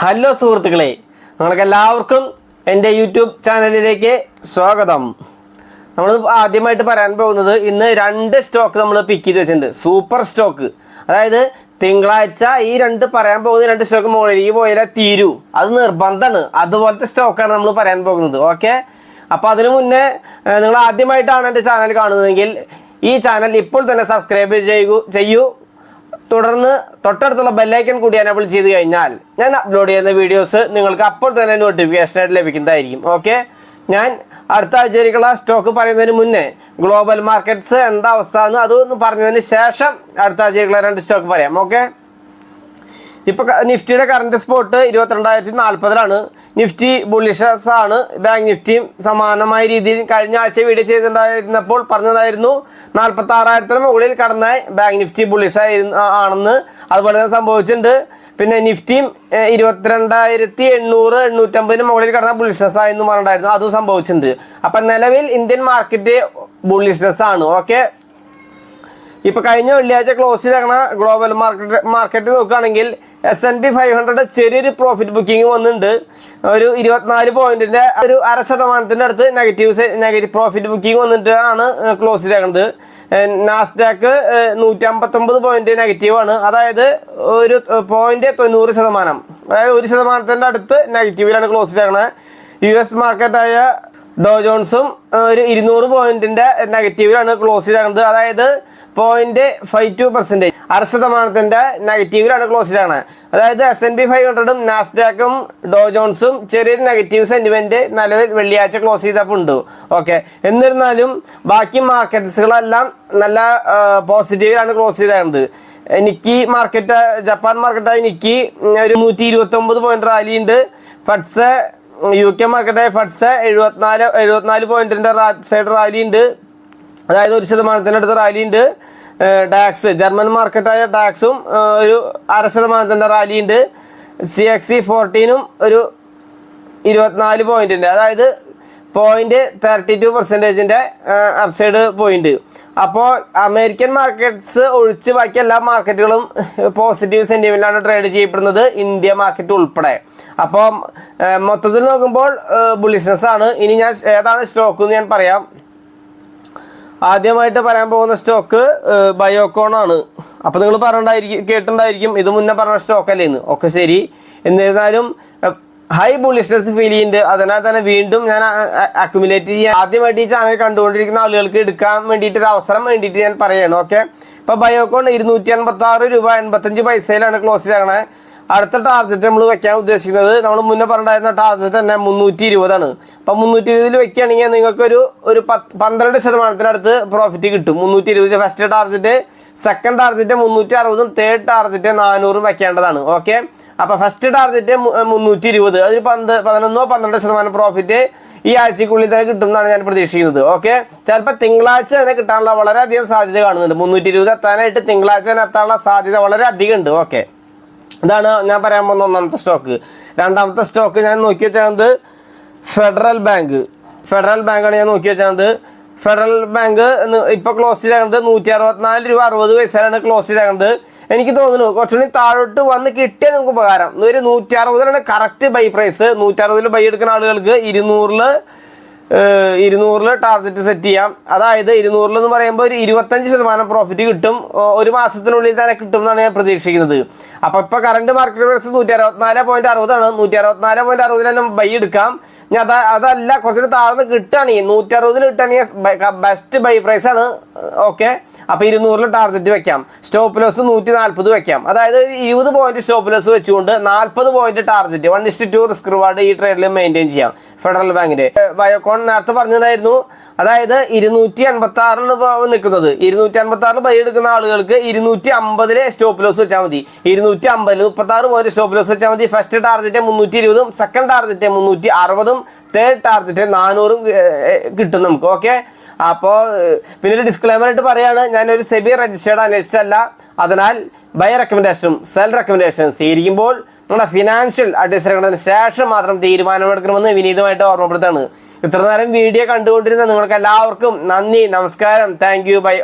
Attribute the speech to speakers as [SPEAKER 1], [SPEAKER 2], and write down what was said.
[SPEAKER 1] Hello സുഹൃത്തുക്കളെ, നിങ്ങൾക്ക് എല്ലാവർക്കും എൻ്റെ യൂട്യൂബ് ചാനലിലേക്ക് സ്വാഗതം. നമ്മൾ ആദ്യമായിട്ട് പറയാൻ പോകുന്നത് ഇന്ന് രണ്ട് സ്റ്റോക്ക് നമ്മൾ പിക്ക് ചെയ്ത് വെച്ചിട്ടുണ്ട്. സൂപ്പർ സ്റ്റോക്ക്, അതായത് തിങ്കളാഴ്ച ഈ പറയാൻ പോകുന്ന രണ്ട് സ്റ്റോക്ക് മുകളിലേക്ക് പോയാലേ തീരൂ, അത് നിർബന്ധമാണ്. അതുപോലത്തെ സ്റ്റോക്കാണ് നമ്മൾ പറയാൻ പോകുന്നത്. ഓക്കെ, അപ്പോൾ അതിനു മുന്നേ നിങ്ങൾ ആദ്യമായിട്ടാണ് എൻ്റെ ചാനൽ കാണുന്നതെങ്കിൽ ഈ ചാനൽ ഇപ്പോൾ തന്നെ സബ്സ്ക്രൈബ് ചെയ്യൂ. തുടർന്ന് തൊട്ടടുത്തുള്ള ബെല്ലൈക്കൺ കൂടി എനേബിൾ ചെയ്ത് കഴിഞ്ഞാൽ ഞാൻ അപ്ലോഡ് ചെയ്യുന്ന വീഡിയോസ് നിങ്ങൾക്ക് അപ്പോൾ തന്നെ നോട്ടിഫിക്കേഷനായിട്ട് ലഭിക്കുന്നതായിരിക്കും. ഓക്കെ, ഞാൻ അടുത്ത ആഴ്ചയിലേക്കുള്ള സ്റ്റോക്ക് പറയുന്നതിന് മുന്നേ ഗ്ലോബൽ മാർക്കറ്റ്സ് എന്താ അവസ്ഥ എന്ന് അതൊന്ന് പറഞ്ഞതിന് ശേഷം അടുത്ത ആഴ്ചയിലേക്കുള്ള രണ്ട് സ്റ്റോക്ക് പറയാം. ഓക്കെ, ഇപ്പോൾ നിഫ്റ്റിയുടെ കറണ്ട് സ്പോട്ട് 22,040 നിഫ്റ്റി ബുള്ളിഷസ് ആണ്. ബാങ്ക് നിഫ്റ്റിയും സമാനമായ രീതിയിൽ കഴിഞ്ഞ ആഴ്ച വീഡിയോ ചെയ്തിട്ടുണ്ടായിരുന്നപ്പോൾ പറഞ്ഞതായിരുന്നു 46,000 മുകളിൽ കടന്ന ബാങ്ക് നിഫ്റ്റി ബുള്ളിഷ് ആണെന്ന്. അതുപോലെ തന്നെ സംഭവിച്ചിട്ടുണ്ട്. പിന്നെ നിഫ്റ്റിയും 22,800-850 മുകളിൽ കടന്ന ബുള്ളിഷ്നസ് ആയെന്ന് പറഞ്ഞിട്ടുണ്ടായിരുന്നു, അതും സംഭവിച്ചിട്ടുണ്ട്. അപ്പം നിലവിൽ ഇന്ത്യൻ മാർക്കറ്റ് ബുള്ളിഷ്നസ് ആണ്. ഓക്കെ, ഇപ്പൊ കഴിഞ്ഞ വെള്ളിയാഴ്ച ക്ലോസ് ചെയ്തേക്കണ ഗ്ലോബൽ മാർക്കറ്റ് നോക്കുകയാണെങ്കിൽ S&P 500 ചെറിയൊരു പ്രോഫിറ്റ് ബുക്കിംഗ് വന്നിട്ടുണ്ട്. ഒരു 24 പോയിന്റിന്റെ ഒരു 0.5% അടുത്ത് നെഗറ്റീവ് പ്രോഫിറ്റ് ബുക്കിംഗ് വന്നിട്ടാണ് ക്ലോസ് ചെയ്തേക്കുന്നത്. നാസ്ഡാക്ക് 159 പോയിന്റ് നെഗറ്റീവാണ്, അതായത് ഒരു 0.90%, അതായത് 1% അടുത്ത് നെഗറ്റീവിലാണ് ക്ലോസ് ചെയ്തേക്കണത്. US മാർക്കറ്റായ ഡോ ജോൺസും ഒരു 200 പോയിന്റിന്റെ നെഗറ്റീവിലാണ് ക്ലോസ് ചെയ്തേക്കുന്നത്, അതായത് 0.52%, 0.5% നെഗറ്റീവിലാണ് ക്ലോസ് ചെയ്തേക്കണത്. അതായത് S&P 500-ഉം നാസ്ഡാക്കും ഡോ ജോൺസും ചെറിയൊരു നെഗറ്റീവ് സെന്റിമെന്റ് നിലവിൽ വെള്ളിയാഴ്ച ക്ലോസ് ചെയ്തപ്പോൾ ഉണ്ട്. ഓക്കെ, എന്നിരുന്നാലും ബാക്കി മാർക്കറ്റ്സുകളെല്ലാം നല്ല പോസിറ്റീവിലാണ് ക്ലോസ് ചെയ്തേക്കുന്നത്. നിക്കി മാർക്കറ്റ്, ജപ്പാൻ മാർക്കറ്റായ നിക്കി ഒരു 129 പോയിന്റ് റാലി ഉണ്ട്. ഫഡ്സ് UK മാർക്കറ്റായ ഫഡ്സ് 74 പോയിന്റിന്റെ സൈഡ് റാലി ഉണ്ട്, അതായത് 1% അടുത്ത് റാലി ഉണ്ട്. ഡാക്സ്, ജർമ്മൻ മാർക്കറ്റായ ഡാക്സും ഒരു 0.5% റാലി ഉണ്ട്. CAC 40-നും ഒരു 24 പോയിന്റിന്റെ, അതായത് 0.32% അപ്സൈഡ് പോയിന്റ്. അപ്പോൾ അമേരിക്കൻ മാർക്കറ്റ്സ് ഒഴിച്ച് ബാക്കി എല്ലാ മാർക്കറ്റുകളും പോസിറ്റീവ് സെന്റിമെന്റിലാണ് ട്രേഡ് ചെയ്യപ്പെടുന്നത്, ഇന്ത്യ മാർക്കറ്റ് ഉൾപ്പെടെ. അപ്പോൾ മൊത്തത്തിൽ നോക്കുമ്പോൾ ബുള്ളിഷ്നസ് ആണ്. ഇനി ഞാൻ ഏതാണ് സ്റ്റോക്ക് എന്ന് ഞാൻ പറയാം. ആദ്യമായിട്ട് പറയാൻ പോകുന്ന സ്റ്റോക്ക് ബയോകോൺ ആണ്. അപ്പോൾ നിങ്ങൾ കേട്ടിട്ടുണ്ടായിരിക്കും ഇത് മുന്നേ പറഞ്ഞ സ്റ്റോക്ക് അല്ലേ എന്ന്. ഒക്കെ ശരി, എന്നിരുന്നാലും ഹൈ ബുള്ളിഷ്നസ് ഫീൽ ചെയ്യുന്നുണ്ട്. അതിനാൽ തന്നെ വീണ്ടും ഞാൻ അക്യുമുലേറ്റ് ചെയ്യാൻ ആദ്യമായിട്ട് ഈ ചാനൽ കണ്ടുകൊണ്ടിരിക്കുന്ന ആളുകൾക്ക് എടുക്കാൻ വേണ്ടിയിട്ട് ഒരു അവസരം വേണ്ടിയിട്ട് ഞാൻ പറയണം. ഓക്കെ, ഇപ്പോൾ ബയോകോൺ 286 രൂപ 85 പൈസയിലാണ് ക്ലോസ് ചെയ്യണേ. അടുത്ത ടാർഗറ്റ് നമ്മൾ വെക്കാൻ ഉദ്ദേശിക്കുന്നത്, നമ്മൾ മുന്നേ പറഞ്ഞിരുന്ന ടാർഗറ്റ് തന്നെ 320 അപ്പം 320 വെക്കുകയാണെങ്കിൽ നിങ്ങൾക്ക് ഒരു 12% പ്രോഫിറ്റ് കിട്ടും. 320 first target, second target 360, third target 400 വെക്കേണ്ടതാണ്. ഓക്കെ, അപ്പോൾ ഫസ്റ്റ് ടാർഗറ്റ് 320, അതൊരു 11-12% പ്രോഫിറ്റ് ഈ ആഴ്ചക്കുള്ളിൽ തന്നെ കിട്ടും എന്നാണ് ഞാൻ പ്രതീക്ഷിക്കുന്നത്. ഓക്കെ, ചിലപ്പോൾ തിങ്കളാഴ്ച തന്നെ കിട്ടാനുള്ള വളരെയധികം സാധ്യത കാണുന്നുണ്ട്. 320 എത്താനായിട്ട് തിങ്കളാഴ്ച തന്നെ എത്താനുള്ള സാധ്യത വളരെ അധികം ഉണ്ട്. ഓക്കെ, ഇതാണ് ഞാൻ പറയാൻ പോകുന്ന ഒന്നാമത്തെ സ്റ്റോക്ക്. രണ്ടാമത്തെ സ്റ്റോക്ക് ഞാൻ നോക്കി വെച്ചത് ഫെഡറൽ ബാങ്കാണ് ഞാൻ നോക്കി വെച്ചത്. ഫെഡറൽ ബാങ്ക് ഇപ്പോൾ ക്ലോസ് ചെയ്തേക്കുന്നത് 164 രൂപ 60 പൈസയിലാണ് ക്ലോസ് ചെയ്തേക്കുന്നത്. എനിക്ക് തോന്നുന്നു കുറച്ചുകൂടി താഴോട്ട് വന്ന് കിട്ടിയാൽ നമുക്ക് ഉപകാരം. ഒരു 160 കറക്റ്റ് ബൈ പ്രൈസ്. 160 ബൈ എടുക്കുന്ന ആളുകൾക്ക് 200 ടാർഗറ്റ് സെറ്റ് ചെയ്യാം. അതായത് 200 എന്ന് പറയുമ്പോൾ ഒരു 25% പ്രോഫിറ്റ് കിട്ടും. ഒരു മാസത്തിനുള്ളിൽ തന്നെ കിട്ടും എന്നാണ് ഞാൻ പ്രതീക്ഷിക്കുന്നത്. അപ്പോൾ ഇപ്പോൾ കറണ്ട് മാർക്കറ്റ് പ്രൈസ് 164.60 164.60 തന്നെ ബൈ എടുക്കാം. ഞാൻ അതല്ല കുറച്ചുകൂടി താഴ്ന്ന് കിട്ടുകയാണെങ്കിൽ 160 കിട്ടുകയാണെങ്കിൽ ബെസ്റ്റ് ബൈ പ്രൈസ് ആണ്. ഓക്കെ, അപ്പോൾ 200 ടാർഗറ്റ് വെക്കാം. സ്റ്റോപ്പ് ലോസ് 140 വെക്കാം. അതായത് 20 പോയിന്റ് സ്റ്റോപ്പ് ലോസ് വെച്ചുകൊണ്ട് 40 പോയിന്റ് ടാർഗറ്റ് 1:2 റിസ്ക് റിവാർഡ് ഈ ട്രേഡിൽ മെയിൻറ്റെയിൻ ചെയ്യാം. ഫെഡറൽ ബാങ്കിന്റെ ബയോകോൺ നേരത്തെ പറഞ്ഞതായിരുന്നു, അതായത് 286 നിൽക്കുന്നത്. 256 ബൈ എടുക്കുന്ന ആളുകൾക്ക് 250 സ്റ്റോപ്പ് ലോസ് വെച്ചാൽ മതി. 250 36 പോയിന്റ് സ്റ്റോപ്പ് ലോസ് വെച്ചാൽ മതി. First target 320, second target 360, third target 400 കിട്ടും നമുക്ക്. ഓക്കെ, അപ്പോൾ പിന്നെ ഒരു ഡിസ്ക്ലെയിമർ ആയിട്ട് പറയാണ്, ഞാനൊരു സെബി രജിസ്റ്റേർഡ് അനലിസ്റ്റ് അല്ല. അതിനാൽ ബൈ റെക്കമെൻഡേഷനും സെൽ റെക്കമെൻഡേഷനും സ്വീകരിക്കുമ്പോൾ നിങ്ങളുടെ ഫിനാൻഷ്യൽ അഡ്വൈസറിന് ശേഷം മാത്രം തീരുമാനമെടുക്കണമെന്ന് വിനീതമായിട്ട് ഓർമ്മപ്പെടുത്താണ്. ഇത്ര നേരം വീഡിയോ കണ്ടുകൊണ്ടിരുന്ന നിങ്ങൾക്ക് എല്ലാവർക്കും നന്ദി, നമസ്കാരം, താങ്ക് യു, ബൈ.